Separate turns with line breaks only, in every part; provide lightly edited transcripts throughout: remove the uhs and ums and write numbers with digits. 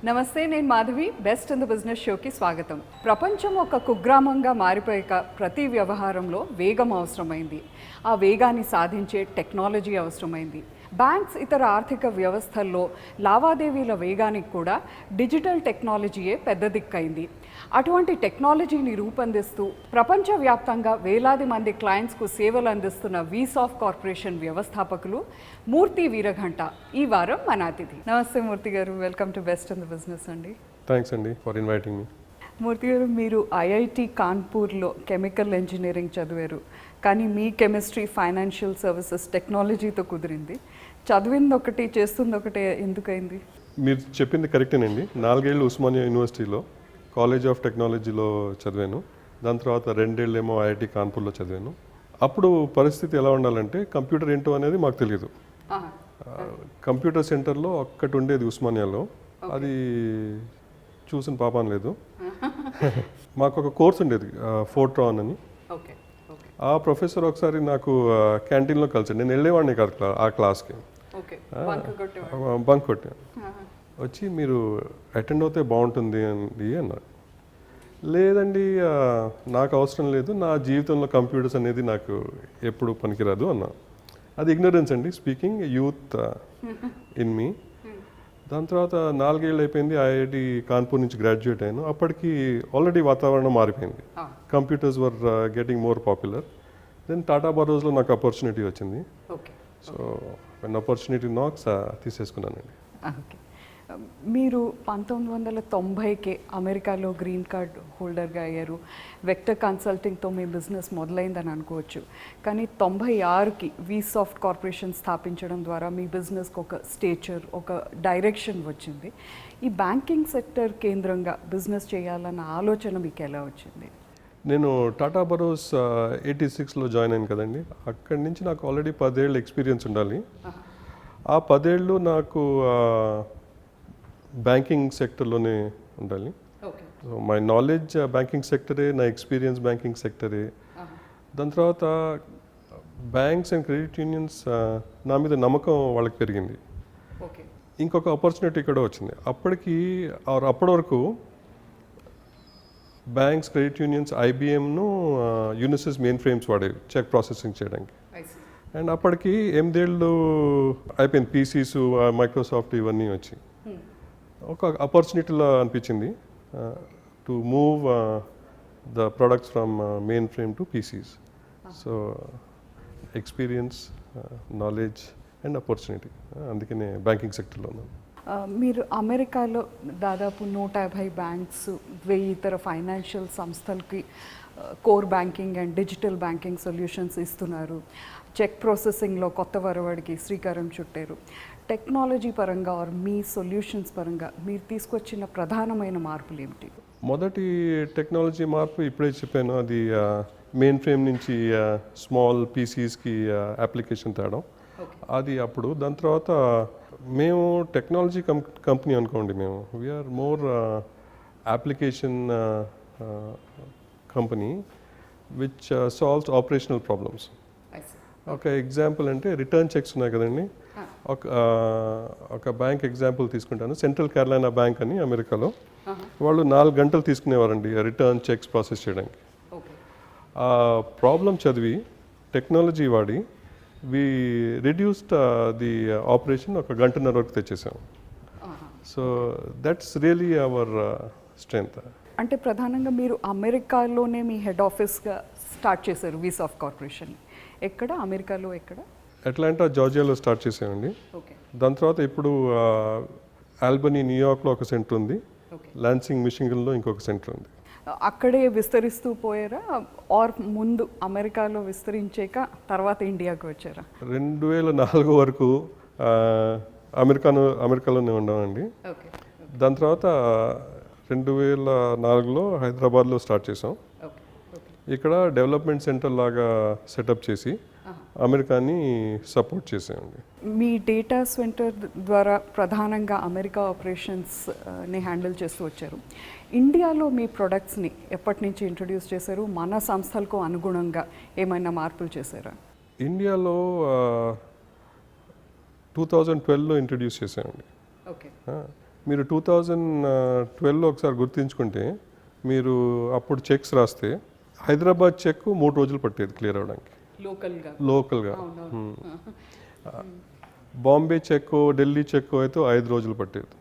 నమస్తే, నేను Madhavi. Best in the business షోకి స్వాగతం. ప్రపంచం ఒక కుగ్రామంగా మారిపోయాక ప్రతి వ్యవహారంలో వేగం అవసరమైంది. ఆ వేగాన్ని సాధించే టెక్నాలజీ అవసరమైంది. బ్యాంక్స్ ఇతర ఆర్థిక వ్యవస్థల్లో లావాదేవీల వేగానికి కూడా డిజిటల్ టెక్నాలజీయే పెద్ద దిక్కైంది. అటువంటి టెక్నాలజీని రూపొందిస్తూ ప్రపంచవ్యాప్తంగా వేలాది మంది క్లయింట్స్కు సేవలు అందిస్తున్న వీసాఫ్ కార్పొరేషన్ వ్యవస్థాపకులు మూర్తి వీరఘంట ఈ వారం మన అతిథి. నమస్తే మూర్తి గారు, welcome to best in the business అండి.
థ్యాంక్స్ అండి ఫర్ ఇన్వైటింగ్ మీ.
మూర్తి గారు, మీరు ఐఐటి కాన్పూర్లో కెమికల్ ఇంజనీరింగ్ చదివారు, కానీ మీ కెమిస్ట్రీ ఫైనాన్షియల్ సర్వీసెస్ టెక్నాలజీతో కుదిరింది. చదివింది ఒకటి, చేస్తుంది ఒకటే, ఎందుకైంది?
మీరు చెప్పింది కరెక్టేనండి. 4 ఏళ్ళు ఉస్మానియా యూనివర్సిటీలో కాలేజ్ ఆఫ్ టెక్నాలజీలో చదివాను. దాని తర్వాత 2 ఏళ్ళేమో ఐఐటి కాన్పూర్లో చదివాను. అప్పుడు పరిస్థితి ఎలా ఉండాలంటే కంప్యూటర్ ఏంటో అనేది మాకు తెలియదు. కంప్యూటర్ సెంటర్లో ఒక్కటి ఉండేది ఉస్మానియాలో, అది చూసిన పాపం లేదు. మాకు ఒక కోర్స్ ఉండేది ఫోర్ట్రాన్ అని. ఆ ప్రొఫెసర్ ఒకసారి నాకు క్యాంటీన్లో కలిసాడు. నేను వెళ్ళేవాడిని కాదు ఆ క్లాస్కి, బంక్ కొట్టాను. వచ్చి మీరు అటెండ్ అవుతే బాగుంటుంది అండి అన్నారు. లేదండి, నాకు అవసరం లేదు, నా జీవితంలో కంప్యూటర్స్ అనేది నాకు ఎప్పుడు పనికిరాదు అన్నా. అది ఇగ్నరెన్స్ అండి, స్పీకింగ్ యూత్ ఇన్ మీ. దాని తర్వాత 4 ఏళ్ళు అయిపోయింది. ఐఐటి కాన్పూర్ నుంచి గ్రాడ్యుయేట్ అయ్యాను. అప్పటికి ఆల్రెడీ వాతావరణం మారిపోయింది. Computers were getting more popular. Then Tata బరోస్లో నాకు ఆపర్చునిటీ వచ్చింది. సో వెన్ ఆపర్చునిటీ నాక్స్ తీసేసుకున్నానండి.
మీరు 1990కే అమెరికాలో గ్రీన్ కార్డ్ హోల్డర్గా అయ్యారు. వెక్టర్ కన్సల్టింగ్తో మీ బిజినెస్ మొదలైందని అనుకోవచ్చు. కానీ 96కి వీసాఫ్ట్ కార్పొరేషన్ స్థాపించడం ద్వారా మీ బిజినెస్కి ఒక స్టేచర్, ఒక డైరెక్షన్ వచ్చింది. ఈ బ్యాంకింగ్ సెక్టర్ కేంద్రంగా బిజినెస్ చేయాలన్న ఆలోచన మీకు ఎలా వచ్చింది?
నేను టాటా బరోస్ 86లో జాయిన్ అయ్యాను కదండి. అక్కడి నుంచి నాకు ఆల్రెడీ 10 ఏళ్ళు ఎక్స్పీరియన్స్ ఉండాలి. ఆ 10 ఏళ్ళు నాకు బ్యాంకింగ్ సెక్టర్లోనే ఉండాలి. సో మై నాలెడ్జ్ బ్యాంకింగ్ సెక్టరే, నా ఎక్స్పీరియన్స్ బ్యాంకింగ్ సెక్టరే. దాని తర్వాత బ్యాంక్స్ అండ్ క్రెడిట్ యూనియన్స్ నా మీద నమ్మకం వాళ్ళకి పెరిగింది. ఇంకొక ఆపర్చునిటీ కూడా వచ్చింది. అప్పటి వరకు బ్యాంక్స్, క్రెడిట్ యూనియన్స్ ఐబిఎంను యూనిసిస్ మెయిన్ ఫ్రేమ్స్ వాడేవి చెక్ ప్రాసెసింగ్ చేయడానికి. అండ్ అప్పటికి 8 ఏళ్ళు అయిపోయింది పీసీస్, మైక్రోసాఫ్ట్ ఇవన్నీ వచ్చి. ఒక ఆపర్చునిటీలా అనిపించింది to move the products from main frame to Pisces. So experience, knowledge and opportunity, అందుకనే బ్యాంకింగ్ సెక్టర్లో ఉన్నాను.
మీరు అమెరికాలో దాదాపు 150 బ్యాంక్స్, 1000 ఇతర ఫైనాన్షియల్ సంస్థలకి core banking and digital banking solutions ఇస్తున్నారు. చెక్ ప్రాసెసింగ్లో కొత్త వరవడికి శ్రీకారం చుట్టారు. టెక్నాలజీ పరంగా మీ సొల్యూషన్స్ పరంగా మీరు తీసుకొచ్చిన ప్రధానమైన మార్పులు ఏమిటి?
మొదటి టెక్నాలజీ మార్పు ఇప్పుడే చెప్పాను, అది మెయిన్ ఫ్రేమ్ నుంచి స్మాల్ పీసీస్కి అప్లికేషన్ తేడం. అది అప్పుడు. దాని తర్వాత మేము టెక్నాలజీ కంపెనీ అనుకోండి. మేము we are more application company which solves operational problems. ఒక ఎగ్జాంపుల్ అంటే రిటర్న్ చెక్స్ ఉన్నాయి కదండి. ఒక బ్యాంక్ ఎగ్జాంపుల్ తీసుకుంటాను. సెంట్రల్ కేరళైనా బ్యాంక్ అని అమెరికాలో. వాళ్ళు 4 గంటలు తీసుకునేవారండి రిటర్న్ చెక్స్ ప్రాసెస్ చేయడానికి. ఆ ప్రాబ్లం చదివి టెక్నాలజీ వాడి వి రిడ్యూస్డ్ ది ఆపరేషన్ 1 గంటన్నర వరకు తెచ్చేసాం. So that's really our strength.
అంటే ప్రధానంగా మీరు అమెరికాలోనే మీ హెడ్ ఆఫీస్గా స్టార్ట్ చేశారు వీసాఫ్ కార్పొరేషన్. ఎక్కడ అమెరికాలో? ఎక్కడ?
అట్లాంటా, జార్జియాలో స్టార్ట్ చేసామండి. దాని తర్వాత ఇప్పుడు ఆల్బనీ, న్యూయార్క్లో ఒక సెంటర్ ఉంది. లాన్సింగ్, మిషిగన్లో ఇంకొక సెంటర్ ఉంది.
అక్కడే విస్తరిస్తూ పోయారా, ఆర్ ముందు అమెరికాలో విస్తరించాక తర్వాత ఇండియాకి వచ్చారా?
2004 వరకు అమెరికాలోనే ఉన్నామండి. దాని తర్వాత 2004లో హైదరాబాద్లో స్టార్ట్ చేసాం. ఇక్కడ డెవలప్మెంట్ సెంటర్ లాగా సెటప్ చేసి అమెరికాని సపోర్ట్ చేసామండి.
మీ డేటా సెంటర్ ద్వారా ప్రధానంగా అమెరికా ఆపరేషన్స్ని హ్యాండిల్ చేస్తూ వచ్చారు. ఇండియాలో మీ ప్రొడక్ట్స్ని ఎప్పటి నుంచి ఇంట్రడ్యూస్ చేశారు? మన సంస్థలకు అనుగుణంగా ఏమైనా మార్పులు చేశారా?
ఇండియాలో 2012లో ఇంట్రడ్యూస్ చేసామండి. మీరు 2012లో ఒకసారి గుర్తుంచుకుంటే మీరు అప్పుడు చెక్స్ రాస్తే హైదరాబాద్ చెక్ 3 రోజులు పట్టేది క్లియర్ అవ్వడానికి లోకల్గా. బాంబే చెక్ ఢిల్లీ చెక్ అయితే 5 రోజులు పట్టేది.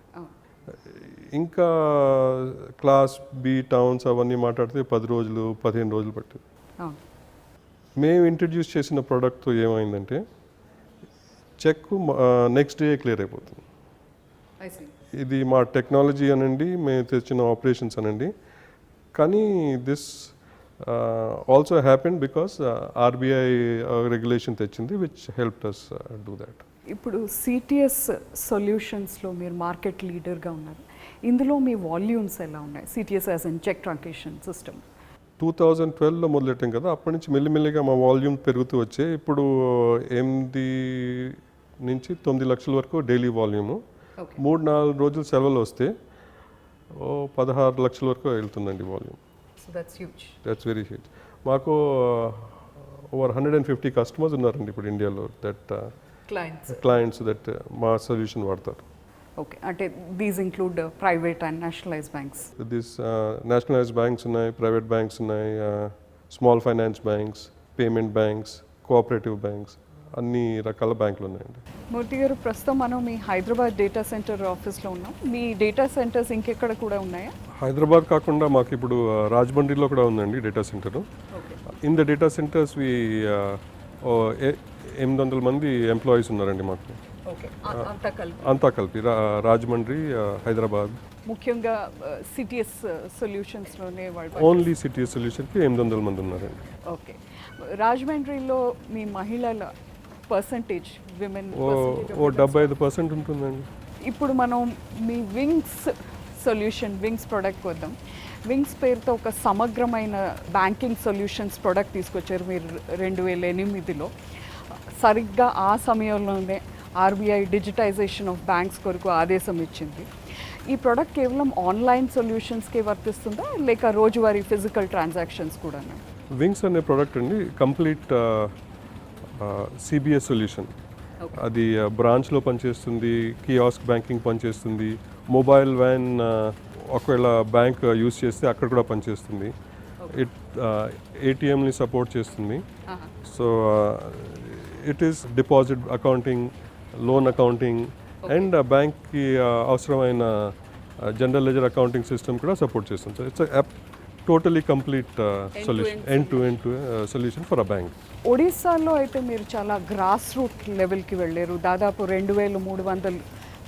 ఇంకా క్లాస్ బి టౌన్స్ అవన్నీ మాట్లాడితే 10 రోజులు 15 రోజులు పట్టేది. మేము ఇంట్రడ్యూస్ చేసిన ప్రోడక్ట్ ఏమైందంటే చెక్ నెక్స్ట్ డే క్లియర్ అయిపోతుంది. ఇది మా టెక్నాలజీ అనండి, మేము తెచ్చిన ఆపరేషన్స్ అనండి. కానీ this also happen because RBI regulation తెచ్చింది which helped us do that.
ఇప్పుడు సిటిఎస్ సొల్యూషన్స్లో మీరు మార్కెట్ లీడర్గా ఉన్నారు. ఇందులో మీ వాల్యూమ్స్ ఎలా ఉన్నాయి? CTS as in check transaction system
2012లో మొదలెట్టాం కదా, అప్పటి నుంచి మెల్లిమెల్లిగా మా వాల్యూమ్ పెరుగుతూ వచ్చే ఇప్పుడు 8 నుంచి 9 లక్షల వరకు డైలీ వాల్యూము. 3-4 రోజులు సెలవులు వస్తే 16 లక్షల వరకు వెళ్తుందండి వాల్యూమ్. That's very huge. మాకు ఓవర్ 150 కస్టమర్స్ ఉన్నారండి ఇప్పుడు ఇండియాలో దట్ క్లయింట్స్ దట్ మా సొల్యూషన్ వాడతారు.
ఓకే, అంటే these include private and nationalised banks.
This nationalised banks ఉన్నాయి, ప్రైవేట్ బ్యాంక్స్ ఉన్నాయి, small finance banks, payment banks, cooperative banks, అన్ని రకాల బ్యాంకులు ఉన్నాయండి.
మూర్తి గారు, ప్రస్తుతం మనం మీ హైదరాబాద్ డేటా సెంటర్ ఆఫీస్లో ఉన్నాం. మీ డేటా సెంటర్స్ ఇంకెక్కడ కూడా ఉన్నాయా?
హైదరాబాద్ కాకుండా మాకు ఇప్పుడు రాజమండ్రిలో కూడా ఉందండి data centre. In the data centres 800 మంది ఎంప్లాయీస్ ఉన్నారండి మాకు. అంతా కలిపి రాజమండ్రి, హైదరాబాద్.
ముఖ్యంగా సిటిఎస్ సొల్యూషన్స్లోనే
ఓన్లీ సిటిఎస్ సొల్యూషన్కి 800 మంది ఉన్నారండి.
ఓకే, రాజమండ్రిలో మీ మహిళల పర్సంటేజ్ విమెన్
75% ఉంటుందండి.
ఇప్పుడు మనం మీ వింగ్స్ సొల్యూషన్, వింగ్స్ ప్రోడక్ట్ వద్దాం. వింగ్స్ పేరుతో ఒక సమగ్రమైన బ్యాంకింగ్ సొల్యూషన్స్ ప్రోడక్ట్ తీసుకొచ్చారు మీరు 2008లో. సరిగ్గా ఆ సమయంలోనే ఆర్బీఐ డిజిటైజేషన్ ఆఫ్ బ్యాంక్స్ కొరకు ఆదేశం ఇచ్చింది. ఈ ప్రోడక్ట్ కేవలం ఆన్లైన్ సొల్యూషన్స్కే వర్తిస్తుందా, లేక రోజువారీ ఫిజికల్ ట్రాన్సాక్షన్స్ కూడా?
వింగ్స్ అనే ప్రోడక్ట్ అండి కంప్లీట్ సిబిఎస్ సొల్యూషన్. అది బ్రాంచ్లో పనిచేస్తుంది, కియాస్క్ బ్యాంకింగ్ పనిచేస్తుంది, మొబైల్ వ్యాన్ ఒకవేళ బ్యాంక్ యూస్ చేస్తే అక్కడ కూడా పనిచేస్తుంది. ఏటీఎంని సపోర్ట్ చేస్తుంది. So it is deposit accounting, loan accounting and బ్యాంక్కి అవసరమైన జనరల్ లెజర్ అకౌంటింగ్ సిస్టమ్ కూడా సపోర్ట్ చేస్తుంది. So it's totally complete solution, end to end solution for a bank.
ఒడిస్సాలో అయితే మీరు చాలా గ్రాస్ రూట్ లెవెల్కి వెళ్ళారు. దాదాపు 2300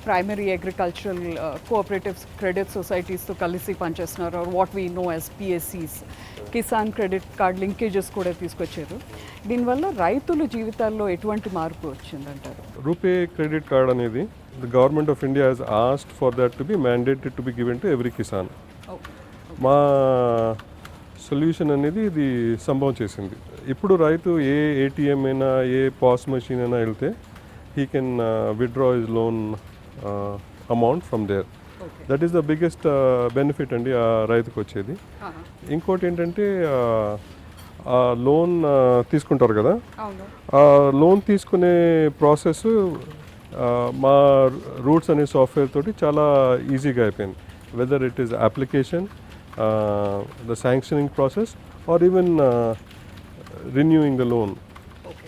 ప్రైమరీ అగ్రికల్చరల్ కోఆపరేటివ్స్ క్రెడిట్ సొసైటీస్తో కలిసి పనిచేస్తున్నారు, వాట్ వీ నో యాజ్ పిఎస్సీస్. కిసాన్ క్రెడిట్ కార్డ్ లింకేజెస్ కూడా తీసుకొచ్చారు. దీనివల్ల రైతుల జీవితాల్లో ఎటువంటి మార్పు వచ్చిందంటారు?
రూపే క్రెడిట్ కార్డ్ అనేది the government of India has asked for that to be mandated to be given to every kisan. మా సొల్యూషన్ అనేది ఇది సంభవం చేసింది. ఇప్పుడు రైతు ఏ ఏటీఎం అయినా, ఏ పాస్ మెషిన్ అయినా వెళ్తే he can withdraw his loan amount from there. That is the biggest benefit అండి ఆ రైతుకు వచ్చేది. ఇంకోటి ఏంటంటే ఆ లోన్ తీసుకుంటారు కదా, ఆ లోన్ తీసుకునే ప్రాసెస్ మా రూట్స్ అనే సాఫ్ట్వేర్ తోటి చాలా ఈజీగా అయిపోయింది. Whether it is application, the sanctioning process or even renewing the loan,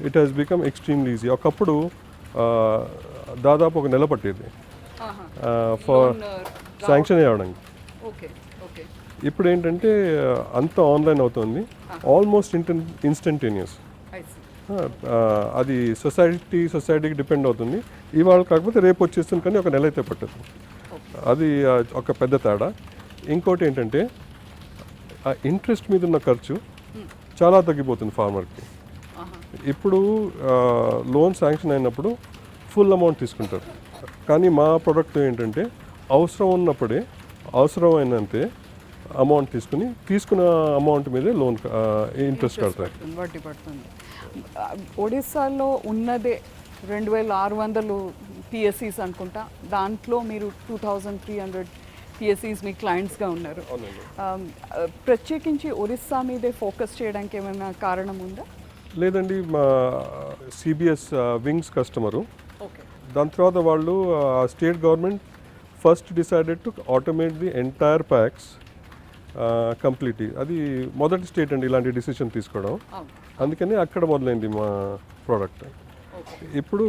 it has become extremely easy. ఒకప్పుడు దాదాపు ఒక నెల పట్టేది ఫర్ శాంక్షన్ అవ్వడానికి. ఇప్పుడు ఏంటంటే అంతా ఆన్లైన్ అవుతుంది, ఆల్మోస్ట్ ఇన్స్టంటేనియస్. అది సొసైటీకి డిపెండ్ అవుతుంది. ఇవాళ కాకపోతే రేపు వచ్చేస్తుంది, కానీ ఒక నెల అయితే పట్టదు. అది ఒక పెద్ద తేడా. ఇంకోటి ఏంటంటే ఆ ఇంట్రెస్ట్ మీద ఉన్న ఖర్చు చాలా తగ్గిపోతుంది ఫార్మర్కి. ఇప్పుడు లోన్ శాంక్షన్ అయినప్పుడు ఫుల్ అమౌంట్ తీసుకుంటారు, కానీ మా ప్రోడక్ట్ ఏంటంటే అవసరం ఉన్నప్పుడే అవసరమైనంతే అమౌంట్ తీసుకున్న అమౌంట్ మీదే లోన్ ఇంట్రెస్ట్ కడతారు.
వడ్డీ పడుతుంది. ఒడిస్సాలో ఉన్నదే 2600 పిఎస్సీస్ అనుకుంటా. దాంట్లో మీరు 2300 పిఎస్సీస్ మీ క్లయింట్స్గా ఉన్నారు. ప్రత్యేకించి ఒరిస్సా మీదే ఫోకస్ చేయడానికి ఏమైనా కారణం ఉందా?
లేదండి, మా సిబిఎస్ వింగ్స్ కస్టమరు. దాని తర్వాత వాళ్ళు state government first decided to automate the entire packs completely. అది మొదటి స్టేట్ అండి ఇలాంటి డిసిషన్ తీసుకోవడం. అందుకని అక్కడ మొదలైంది మా ప్రోడక్ట్. ఇప్పుడు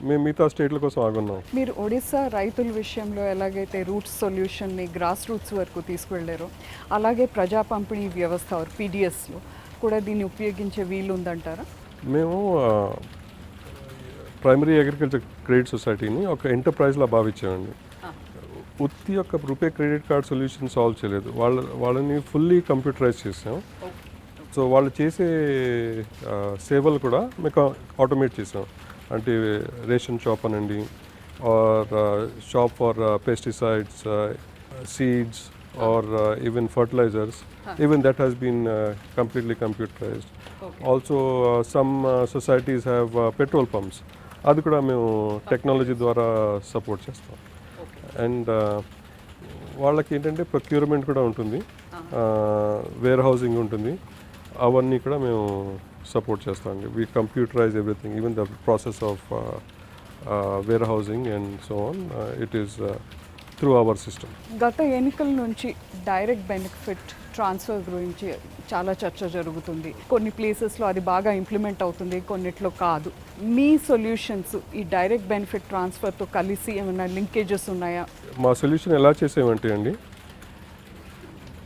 మేము మిగతా స్టేట్ల కోసం ఆగున్నాం.
మీరు ఒడిశా రైతుల విషయంలో ఎలాగైతే రూట్స్ సొల్యూషన్ని గ్రాస్ రూట్స్ వరకు తీసుకువెళ్ళారో అలాగే ప్రజా పంపిణీ వ్యవస్థ పీడిఎస్లో కూడా దీన్ని ఉపయోగించే వీలు ఉందంటారా?
మేము ప్రైమరీ అగ్రికల్చర్ క్రెడిట్ సొసైటీని ఒక ఎంటర్ప్రైజ్లా భావించామండి. ఉత్తి యొక్క RuPay credit card solution solve చేయలేదు, వాళ్ళని ఫుల్లీ కంప్యూటరైజ్ చేసాం. సో వాళ్ళు చేసే సేవలు కూడా మేము ఆటోమేట్ చేసాం. అంటే రేషన్ షాప్ అనండి, or shop for pesticides, seeds, or even fertilisers, even that has been completely computerised. Also some societies have petrol pumps, అది కూడా మేము టెక్నాలజీ ద్వారా సపోర్ట్ చేస్తాం. అండ్ వాళ్ళకి ఏంటంటే ప్రొక్యూర్మెంట్ కూడా ఉంటుంది, వేర్ హౌసింగ్ ఉంటుంది, అవన్నీ కూడా మేము సపోర్ట్ చేస్తామండి. We computerise everything, even the process of warehousing and so on, it is through our system.
గత ఎన్నికల నుంచి డైరెక్ట్ బెనిఫిట్ ట్రాన్స్ఫర్ గురించి చాలా చర్చ జరుగుతుంది. కొన్ని ప్లేసెస్లో అది బాగా ఇంప్లిమెంట్ అవుతుంది, కొన్నిట్లో కాదు. మీ సొల్యూషన్స్ ఈ డైరెక్ట్ బెనిఫిట్ ట్రాన్స్ఫర్తో కలిసి ఏమైనా లింకేజెస్ ఉన్నాయా?
మా సొల్యూషన్ ఎలా చేసామంటే అండి,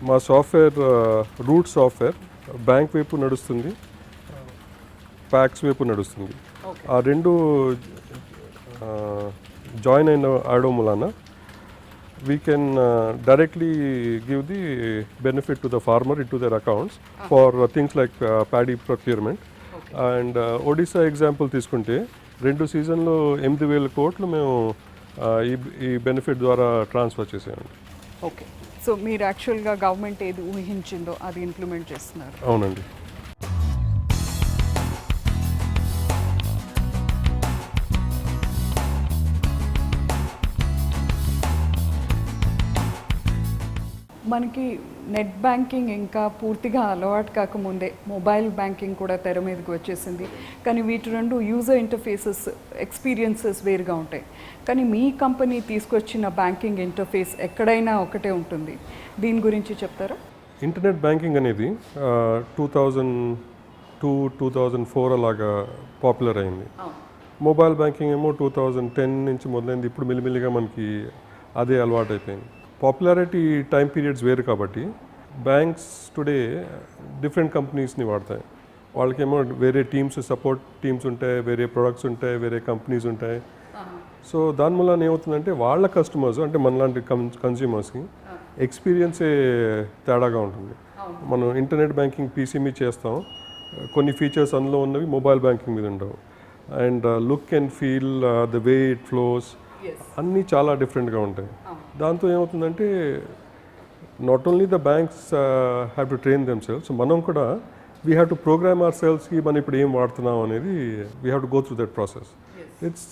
మా సాఫ్ట్వేర్ రూట్ సాఫ్ట్వేర్ బ్యాంక్ వైపు నడుస్తుంది, ప్యాక్స్ వైపు నడుస్తుంది. ఆ రెండు జాయిన్ అవడం వలన we can directly give the benefit to the farmer into their accounts for things like paddy procurement. And Odisha example తీసుకుంటే 2 సీజన్లో 8,000 కోట్లు మేము ఈ బెనిఫిట్ ద్వారా ట్రాన్స్ఫర్ చేసామండి.
ఓకే, సో మీరు యాక్చువల్గా గవర్నమెంట్ ఏది ఊహించిందో అది ఇంప్లిమెంట్ చేస్తున్నారు.
అవునండి.
మనకి నెట్ బ్యాంకింగ్ ఇంకా పూర్తిగా అలవాటు కాకముందే మొబైల్ బ్యాంకింగ్ కూడా తెర మీదకి వచ్చేసింది. కానీ వీటి రెండు యూజర్ ఇంటర్ఫేసెస్ ఎక్స్పీరియన్సెస్ వేరుగా ఉంటాయి. కానీ మీ కంపెనీ తీసుకొచ్చిన బ్యాంకింగ్ ఇంటర్ఫేస్ ఎక్కడైనా ఒకటే ఉంటుంది. దీని గురించి చెప్తారా?
ఇంటర్నెట్ బ్యాంకింగ్ అనేది 2002-2004 అలాగా పాపులర్ అయింది. మొబైల్ బ్యాంకింగ్ ఏమో 2010 నుంచి మొదలైంది. ఇప్పుడు మెల్లిమెల్లిగా మనకి అదే అలవాటు అయిపోయింది. పాపులారిటీ టైం పీరియడ్స్ వేరు కాబట్టి బ్యాంక్స్ టుడే డిఫరెంట్ కంపెనీస్ని వాడతాయి. వాళ్ళకేమో వేరే టీమ్స్, సపోర్ట్ టీమ్స్ ఉంటాయి, వేరే ప్రొడక్ట్స్ ఉంటాయి, వేరే కంపెనీస్ ఉంటాయి. సో దానివల్ల ఏమవుతుందంటే వాళ్ళ కస్టమర్స్ అంటే మనలాంటి కన్స్యూమర్స్కి ఎక్స్పీరియన్సే తేడాగా ఉంటుంది. మనం ఇంటర్నెట్ బ్యాంకింగ్ పీసీ మీద చేస్తాం, కొన్ని ఫీచర్స్ అందులో ఉన్నవి మొబైల్ బ్యాంకింగ్ మీద ఉండవు. And look and feel, the way it flows అన్నీ చాలా డిఫరెంట్గా ఉంటాయి. దాంతో ఏమవుతుందంటే not only the banks have to train themselves, మనం కూడా we have to program our సెల్స్కి మనం ఇప్పుడు ఏం వాడుతున్నాం అనేది we have to go through that process. It's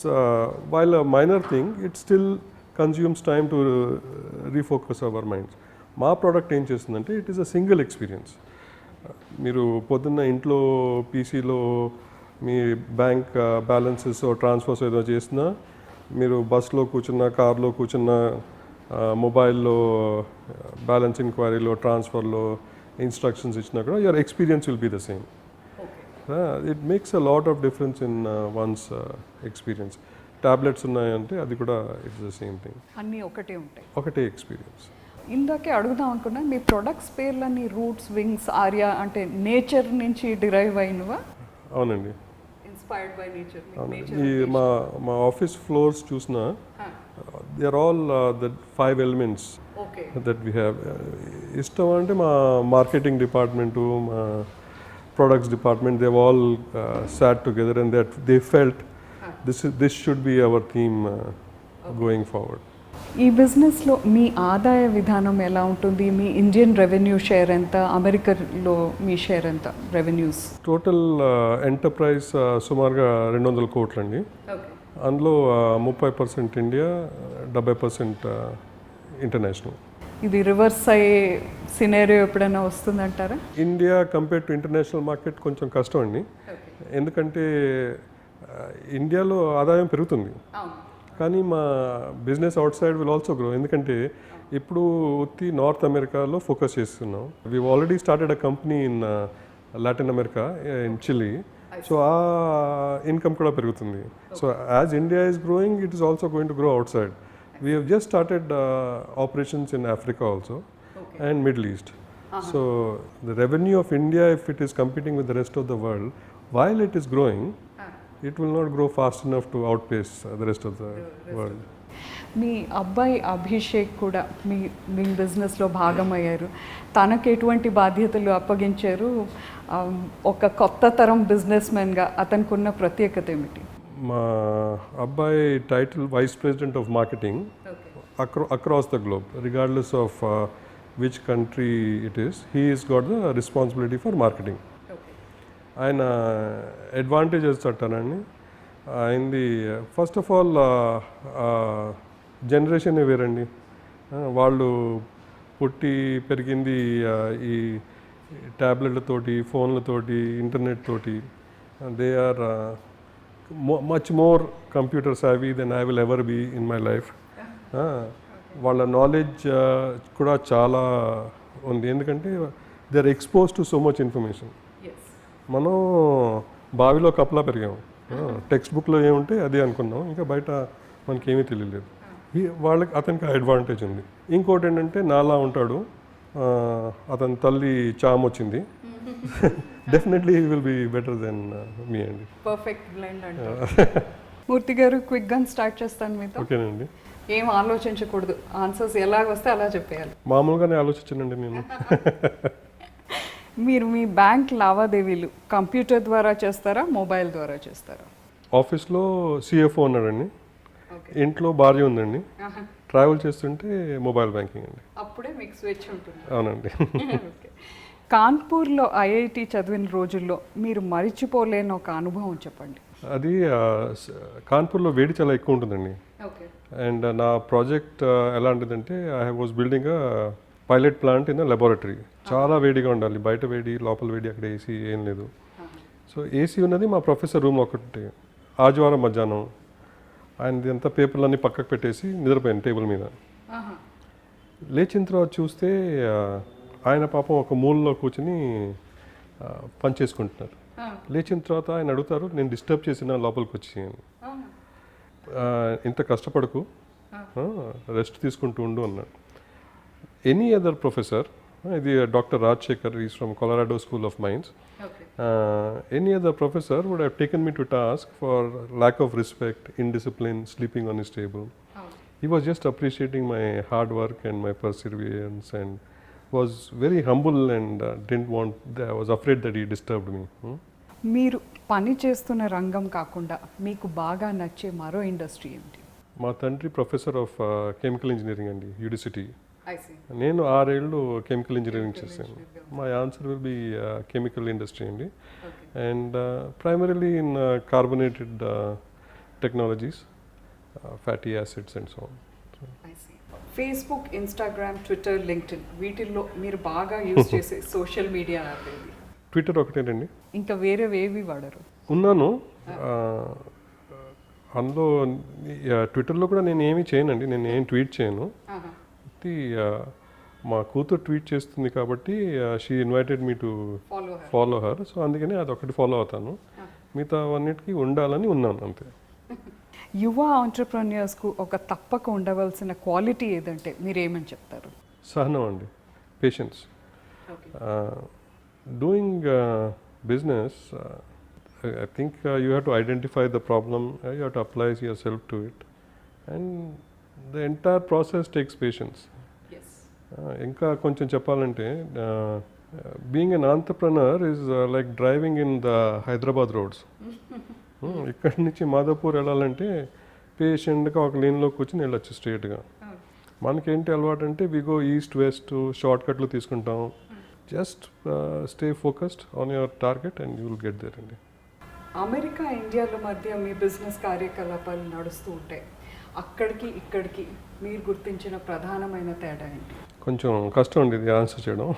while a minor thing, it still consumes time to refocus our minds. మా product ఏం చేస్తుందంటే it is a single experience. మీరు పొద్దున్న ఇంట్లో పీసీలో మీ బ్యాంక్ బ్యాలెన్సెస్ ట్రాన్స్ఫర్స్ ఏదో చేసినా, మీరు బస్లో కూర్చున్నా, కార్లో కూర్చున్నా, మొబైల్లో బ్యాలెన్స్ ఇంక్వైరీలో, ట్రాన్స్ఫర్లో ఇన్స్ట్రక్షన్స్ ఇచ్చినా కూడా your experience will be the same. It makes a lot of difference in one's experience. Tablets ఉన్నాయంటే అది కూడా ఇట్స్ ద సేమ్ థింగ్,
అన్నీ ఒకటే ఉంటాయి,
ఒకటే ఎక్స్పీరియన్స్.
ఇందాకే అడుగుదాం అనుకున్నా, మీ ప్రొడక్ట్స్ పేర్లన్నీ రూట్స్, వింగ్స్, ఆర్యా అంటే నేచర్ నుంచి డిరైవ్ అయినవా?
అవునండి,
ఇన్స్పైర్డ్ బై నేచర్.
ఈ మా ఆఫీస్ ఫ్లోర్స్ చూసినా they are all the 5 elements that we have. ఇష్టం అంటే మా మార్కెటింగ్ డిపార్ట్మెంటు, మా products department, they all sat together and that they felt this should be our theme going forward.
ఈ బిజినెస్లో మీ ఆదాయ విధానం ఎలా ఉంటుంది? మీ ఇండియన్ రెవెన్యూ షేర్ ఎంత, అమెరికాలో మీ షేర్ ఎంత రెవెన్యూస్?
టోటల్ ఎంటర్ప్రైజ్ సుమారుగా 200 కోట్లండి. అందులో 30% ఇండియా, 70% ఇంటర్నేషనల్.
ఇది రివర్స్ అయ్యే సినారియో ఎప్పుడైనా వస్తుందంటారా?
India compare to international market కొంచెం కష్టం అండి. ఎందుకంటే ఇండియాలో ఆదాయం పెరుగుతుంది కానీ మా business outside will also grow. ఎందుకంటే ఇప్పుడు ఉత్తి నార్త్ అమెరికాలో ఫోకస్ చేస్తున్నాం. We already started a company in Latin America, in Chile. So ఆ ఇన్కమ్ కూడా పెరుగుతుంది. So as India is growing, it is also going to grow out side. We have just started operations in Africa also and Middle East. So the revenue of India, if it is competing with the rest of the world, while it is growing, it will not grow fast enough to outpace the rest of the world.
మీ అబ్బాయి అభిషేక్ కూడా మీ బిజినెస్లో భాగమయ్యారు. తనకు ఎటువంటి బాధ్యతలు అప్పగించారు? ఒక కొత్త తరం బిజినెస్ మ్యాన్గా అతనికి ఉన్న ప్రత్యేకత ఏమిటి?
మా అబ్బాయి title vice president of marketing across the globe, regardless of which country it is. He has got the responsibility for marketing. ఆయన అడ్వాంటేజెస్ అంటానండి. ఆయనది ఫస్ట్ ఆఫ్ ఆల్ జనరేషన్ వేరండి. వాళ్ళు పుట్టి పెరిగింది ఈ ట్యాబ్లెట్లతోటి, ఫోన్లతోటి, ఇంటర్నెట్ తోటి. They are much more computer savvy then I will ever be in my life. వాళ్ళ నాలెడ్జ్ కూడా చాలా ఉంది. ఎందుకంటే they are expose to so much information. మనం బావిలో కప్పలా పెరిగాము. టెక్స్ట్ బుక్లో ఏముంటే అదే అనుకున్నాం, ఇంకా బయట మనకేమీ తెలియలేదు. అతనికి అడ్వాంటేజ్ ఉంది. ఇంకోటి ఏంటంటే నాలా ఉంటాడు. అతని తల్లి చామ్ వచ్చింది. Definitely he will be better then me అండి.
పర్ఫెక్ట్ బ్లెండ్ అంటే. మూర్తి గారు, క్విక్గా స్టార్ట్ చేస్తాను మీతో.
ఓకేనండి.
ఏం ఆలోచించకూడదు, ఆన్సర్స్ ఎలా వస్తే అలా చెప్పేయాలి.
మామూలుగానే ఆలోచించండి నేను.
మీరు మీ బ్యాంక్ లావాదేవీలు కంప్యూటర్ ద్వారా చేస్తారా, మొబైల్ ద్వారా చేస్తారా?
ఆఫీస్లో సిఎఫ్ఓ ఉన్నాడండి, ఇంట్లో భార్య ఉందండి, ట్రావెల్ చేస్తుంటే మొబైల్ బ్యాంకింగ్ అండి.
అప్పుడే మీకు స్విచ్ ఉంటుంది.
అవునండి.
కాన్పూర్లో ఐఐటి చదివిన రోజుల్లో మీరు మరిచిపోలేని ఒక అనుభవం చెప్పండి.
అది కాన్పూర్లో వేడి చాలా ఎక్కువ ఉంటుందండి. అండ్ నా ప్రాజెక్ట్ ఎలాంటిదంటే I was building a pilot plant in a laboratory. చాలా వేడిగా ఉండాలి, బయట వేడి లోపల వేడి, అక్కడ ఏసీ ఏం లేదు. సో ఏసీ ఉన్నది మా ప్రొఫెసర్ రూమ్లో ఒకటి. ఆదివారం మధ్యాహ్నం ఆయనది అంతా పేపర్లన్నీ పక్కకు పెట్టేసి నిద్రపోయాను టేబుల్ మీద. లేచిన తర్వాత చూస్తే ఆయన పాపం ఒక మూలలో కూర్చొని పని చేసుకుంటున్నారు. లేచిన తర్వాత ఆయన అడుగుతారు, నేను డిస్టర్బ్ చేసిన లోపలికి వచ్చి, ఇంత కష్టపడకు, రెస్ట్ తీసుకుంటూ ఉండు అన్నాడు. ఎనీ అదర్ ప్రొఫెసర్, ఇది doctor Rajasekhar, is from Colorado school of mines. Any other professor would have taken me to task for lack of respect, indiscipline, sleeping on his table. He was just appreciating my hard work and my perseverance and was very humble and I was afraid that he disturbed me.
మీరు పని చేస్తున్న రంగం కాకుండా మీకు బాగా నచ్చే మరో industry ఏమిటి?
మా తండ్రి ప్రొఫెసర్ ఆఫ్ కెమికల్ ఇంజనీరింగ్ అండి, యూనివర్సిటీ. నేను 6 ఏళ్ళు కెమికల్ ఇంజనీరింగ్ చేశాను. My answer will be chemical industry అండి. And primarily in carbonated technologies, fatty acids and so on.
Facebook, Instagram, Twitter, LinkedIn, వీటిల్లో మీరు బాగా యూజ్ చేసే సోషల్ మీడియా యాప్ ఏది?
ట్విట్టర్ ఒకటేనండి.
ఇంకా వేరేవేవి వాడరు?
ఉన్నాను అందులో. ట్విట్టర్లో కూడా నేను ఏమీ చేయనండి, నేను ఏం ట్వీట్ చేయను. మా కూతురు ట్వీట్ చేస్తుంది కాబట్టి she invited me to follow her. So అందుకని అది ఒకటి ఫాలో అవుతాను. మిగతా అన్నిటికీ ఉండాలని ఉన్నాను అంతే.
యువ ఆంటర్ప్రెన్యూర్స్కు ఒక తప్పక ఉండవలసిన క్వాలిటీ ఏదంటే మీరేమని చెప్తారు?
సహనం అండి, patience. Doing business, I think you have to identify the problem, you have to apply yourself to it, and the entire process takes patience.
Yes.
ఇంకా కొంచెం చెప్పాలంటే, being an entrepreneur is like driving in the Hyderabad roads. ఇక్కడి నుంచి మాధవపూర్ వెళ్ళాలంటే పేషెంట్గా ఒక లేన్లో కూర్చొని వెళ్ళొచ్చు స్ట్రేట్గా. మనకేంటి అలవాటు అంటే we go east west, short కట్లు తీసుకుంటాం. Just stay focused on your target and you will get there అండి.
అమెరికా, ఇండియాల మధ్య మీ బిజినెస్ కార్యకలాపాలు నడుస్తూ ఉంటాయి. అక్కడికి ఇక్కడికి మీరు గుర్తించిన ప్రధానమైన తేడా ఏంటి?
కొంచెం కష్టం అండి ఇది ఆన్సర్ చేయడం.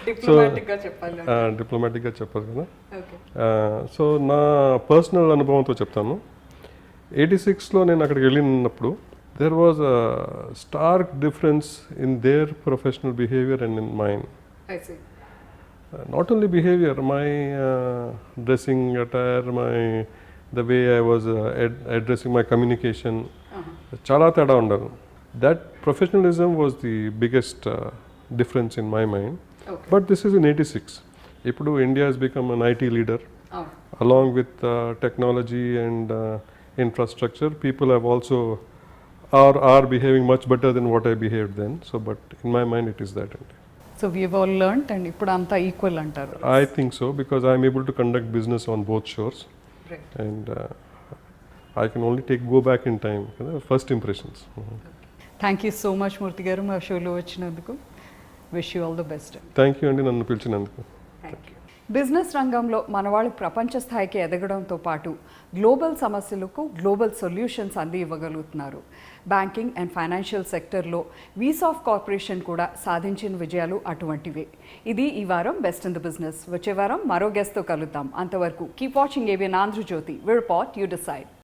డిప్లొమాటిక్గా చెప్పాలి.
డిప్లొమాటిక్గా చెప్పాలి కదా. సో నా పర్సనల్ అనుభవంతో చెప్తాను. 86లో నేను అక్కడికి వెళ్ళినప్పుడు there was a stark difference in their professional behaviour and in mine. Not only behavior, my dressing attire, the way I was addressing my communication, chala teda undaru. That professionalism was the biggest difference in my mind.
Okay.
But this is in 86. Ippudu India has become an IT leader. Along with technology and infrastructure, people have also are behaving much better than what I behaved then. So, but in my mind, it is that.
So we all learn and ఇప్పుడు అంతా equal అంటారు.
I think so because I am able to conduct business on both shores.
Right.
And I can only go back in time. First impressions.
Thank you so much Murthy garu మా షోలో వచ్చినందుకు. Wish you all the best.
Thank you అండి నన్ను పిలిచినందుకు.
Business రంగంలో మనవాళ్ళు ప్రపంచ స్థాయికి ఎదగడంతో పాటు గ్లోబల్ సమస్యలకు గ్లోబల్ సొల్యూషన్స్ అంది ఇవ్వగలుగుతున్నారు. బ్యాంకింగ్ అండ్ ఫైనాన్షియల్ సెక్టర్లో వీసాఫ్ కార్పొరేషన్ కూడా సాధించిన విజయాలు అటువంటివే. ఇది ఈ వారం బెస్ట్ ఇన్ ద బిజినెస్. వచ్చే వారం మరో గెస్ట్తో కలుద్దాం. అంతవరకు keep watching ABN Andhrajyothi. We report, you decide.